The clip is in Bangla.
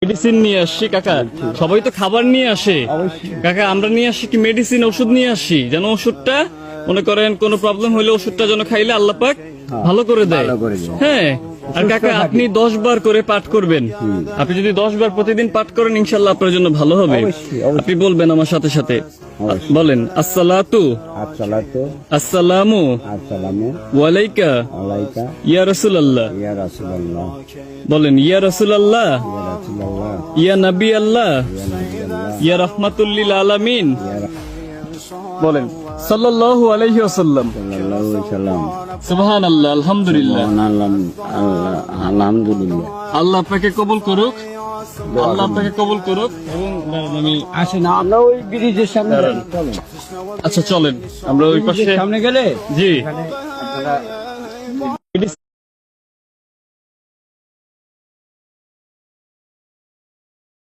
মেডিসিন নিয়ে আসছি কাকা, সবাই তো খাবার নিয়ে আসে কাকা, আমরা নিয়ে আসি কি মেডিসিন, ওষুধ নিয়ে আসি, যেন ওষুধটা মনে করেন কোনো প্রবলেম হলে ওষুধটা যেন খাইলে আল্লাহ পাক ভালো করে দেয়। হ্যাঁ, আর কাকা আপনি 10 বার করে পাঠ করবেন, আপনি যদি 10 বার প্রতিদিন পাঠ করেন ইনশাল্লাহ আপনার জন্য ভালো হবে। আপনি বলবেন আমার সাথে সাথে, বলেন আসসালাতু আসসালাতু আসসালামু আসসালামু ওয়ালাইকা আলাইকা ইয়া রাসূলুল্লাহ। ইয়া রাসূলুল্লাহ বলেন ইয়া রাসূলুল্লাহ, ইয়া রাসূলুল্লাহ ইয়া নবী আল্লাহ, ইয়া নাবিয়াল্লাহ ইয়া রাহমাতুল লিল আলামিন। ইয়া বলেন সাল্লাল্লাহু আলাইহি ওয়াসাল্লাম। রাসূলুল্লাহ সাল্লাম। সুবহানাল্লাহ, আলহামদুলিল্লাহ। আলহামদুলিল্লাহ। আল্লাহ আপনাকে কবুল করুক, আল্লাহ আপনাকে কবুল করুক। এবং আমি আসেন আমরা ওই ব্রিজের সামনে চলেন। আচ্ছা চলেন আমরা ওই পাশে সামনে গেলে জি আপনারা